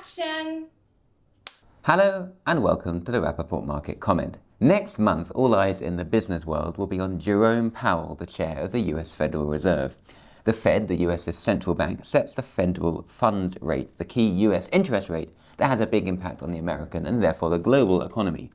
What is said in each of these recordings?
Action! Hello and welcome to the Rapaport Market Comment. Next month, all eyes in the business world will be on Jerome Powell, the chair of the US Federal Reserve. The Fed, the US's central bank, sets the federal funds rate, the key US interest rate that has a big impact on the American and therefore the global economy.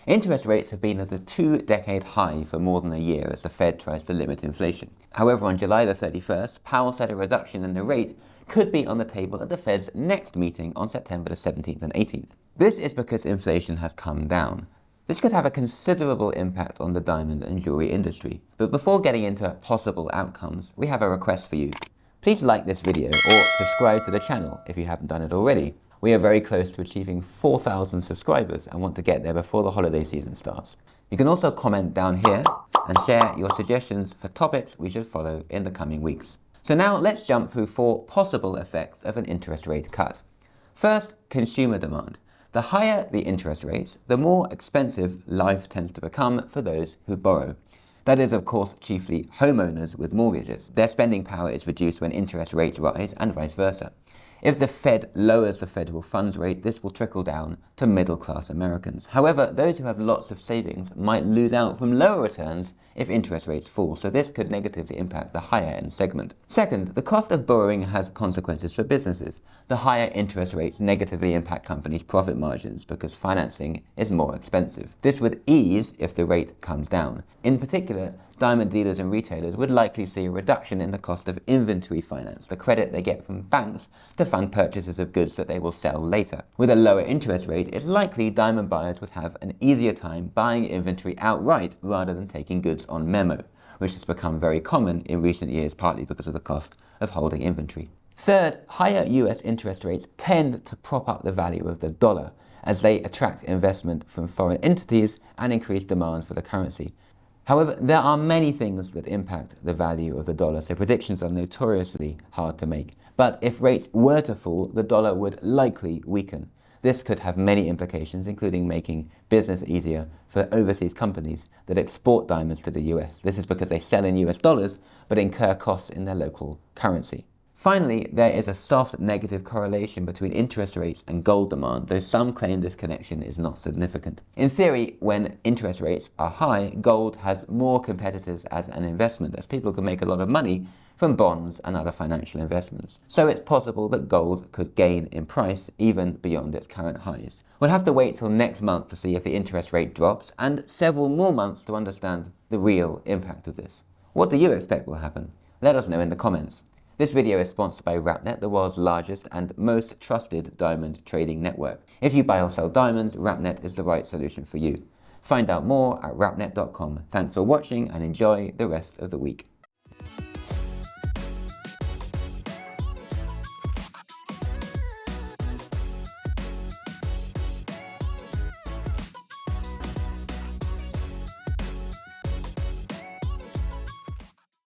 Interest rates have been at a 2-decade high for more than a year as the Fed tries to limit inflation. However, on July the 31st, Powell said a reduction in the rate could be on the table at the Fed's next meeting on September the 17th and 18th. This is because inflation has come down. This could have a considerable impact on the diamond and jewelry industry. But before getting into possible outcomes, we have a request for you. Please like this video or subscribe to the channel if you haven't done it already. We are very close to achieving 4,000 subscribers and want to get there before the holiday season starts. You can also comment down here and share your suggestions for topics we should follow in the coming weeks. So now let's jump through 4 possible effects of an interest rate cut. First, consumer demand. The higher the interest rates, the more expensive life tends to become for those who borrow. That is, of course, chiefly homeowners with mortgages. Their spending power is reduced when interest rates rise and vice versa. If the Fed lowers the federal funds rate, this will trickle down to middle-class Americans. However, those who have lots of savings might lose out from lower returns if interest rates fall, so this could negatively impact the higher-end segment. Second, the cost of borrowing has consequences for businesses. The higher interest rates negatively impact companies' profit margins because financing is more expensive. This would ease if the rate comes down. In particular, diamond dealers and retailers would likely see a reduction in the cost of inventory finance, the credit they get from banks to fund purchases of goods that they will sell later. With a lower interest rate, it's likely diamond buyers would have an easier time buying inventory outright rather than taking goods on memo, which has become very common in recent years, partly because of the cost of holding inventory. Third, higher US interest rates tend to prop up the value of the dollar as they attract investment from foreign entities and increase demand for the currency. However, there are many things that impact the value of the dollar, so predictions are notoriously hard to make. But if rates were to fall, the dollar would likely weaken. This could have many implications, including making business easier for overseas companies that export diamonds to the US. This is because they sell in US dollars, but incur costs in their local currency. Finally, there is a soft negative correlation between interest rates and gold demand, though some claim this connection is not significant. In theory, when interest rates are high, gold has more competitors as an investment, as people can make a lot of money from bonds and other financial investments. So it's possible that gold could gain in price even beyond its current highs. We'll have to wait till next month to see if the interest rate drops, and several more months to understand the real impact of this. What do you expect will happen? Let us know in the comments. This video is sponsored by Rapnet, the world's largest and most trusted diamond trading network. If you buy or sell diamonds, Rapnet is the right solution for you. Find out more at rapnet.com. Thanks for watching and enjoy the rest of the week.